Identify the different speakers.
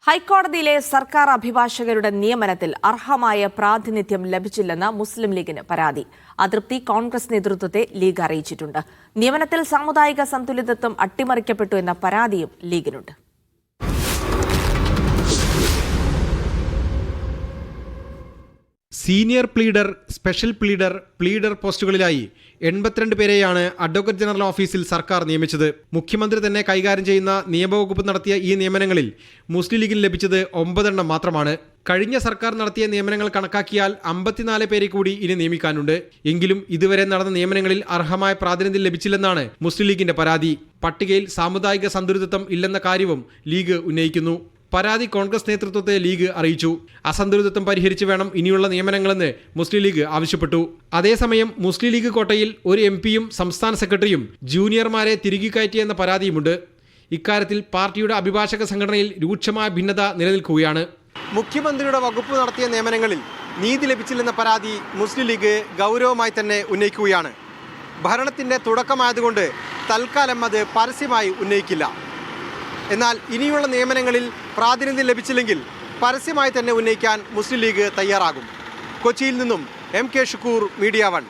Speaker 1: ഹൈക്കോടതിയിലെ സർക്കാർ അഭിഭാഷകരുടെ നിയമനത്തിൽ അർഹമായ പ്രാതിനിധ്യം ലഭിച്ചില്ലെന്ന് മുസ്ലിം ലീഗിന് പരാതി. അതൃപ്തി കോൺഗ്രസ് നേതൃത്വത്തെ ലീഗ് അറിയിച്ചിട്ടുണ്ട്. നിയമനത്തിൽ സാമുദായിക സന്തുലിതത്വം അട്ടിമറിക്കപ്പെട്ടു എന്ന പരാതിയും ലീഗിനുണ്ട്.
Speaker 2: Senior pleader, special pleader, pleader പോസ്റ്റുകളിലായി 82 പേരെയാണ് അഡ്വക്കേറ്റ് ജനറൽ ഓഫീസിൽ സർക്കാർ നിയമിച്ചത്. മുഖ്യമന്ത്രി തന്നെ കൈകാര്യം ചെയ്യുന്ന നിയമവകുപ്പ് നടത്തിയ ഈ നിയമനങ്ങളിൽ മുസ്ലിം ലീഗിന് ലഭിച്ചത് 9 എണ്ണം മാത്രമാണ്. കഴിഞ്ഞ സർക്കാർ നടത്തിയ നിയമനങ്ങൾ കണക്കാക്കിയാൽ 54 പേരെ കൂടി ഇനി നിയമിക്കാനുണ്ട്. എങ്കിലും ഇതുവരെ നടന്ന നിയമനങ്ങളിൽ അർഹമായ പ്രാതിനിധ്യം ലഭിച്ചില്ലെന്നാണ് മുസ്ലിം ലീഗിന്റെ പരാതി. പട്ടികയിൽ സാമുദായിക സന്തുലിതത്വം ഇല്ലെന്ന കാര്യവും ലീഗ് ഉന്നയിക്കുന്നു. പരാതി കോൺഗ്രസ് നേതൃത്വത്തെ ലീഗ് അറിയിച്ചു. അസന്തുലിതത്വം പരിഹരിച്ച് വേണം ഇനിയുള്ള നിയമനങ്ങളെന്ന് മുസ്ലിം ലീഗ് ആവശ്യപ്പെട്ടു. അതേസമയം മുസ്ലിം ലീഗ് കോട്ടയിൽ ഒരു എംപിയും സംസ്ഥാന സെക്രട്ടറിയും ജൂനിയർമാരെ തിരികെ കയറ്റിയെന്ന പരാതിയുമുണ്ട്. ഇക്കാര്യത്തിൽ പാർട്ടിയുടെ അഭിഭാഷക സംഘടനയിൽ രൂക്ഷമായ ഭിന്നത നിലനിൽക്കുകയാണ്. മുഖ്യമന്ത്രിയുടെ വകുപ്പ് നടത്തിയ നിയമനങ്ങളിൽ നീതി ലഭിച്ചില്ലെന്ന പരാതി മുസ്ലിം ലീഗ് ഗൗരവമായി തന്നെ ഉന്നയിക്കുകയാണ്. ഭരണത്തിന്റെ തുടക്കമായതുകൊണ്ട് തൽക്കാലം അത് പരസ്യമായി ഉന്നയിക്കില്ല. എന്നാൽ ഇനിയുള്ള നിയമനങ്ങളിൽ പ്രാതിനിധ്യം ലഭിച്ചില്ലെങ്കിൽ പരസ്യമായി തന്നെ ഉന്നയിക്കാൻ മുസ്ലിം ലീഗ് തയ്യാറാകും. കൊച്ചിയിൽ നിന്നും MK ഷുക്കൂർ, മീഡിയ 1.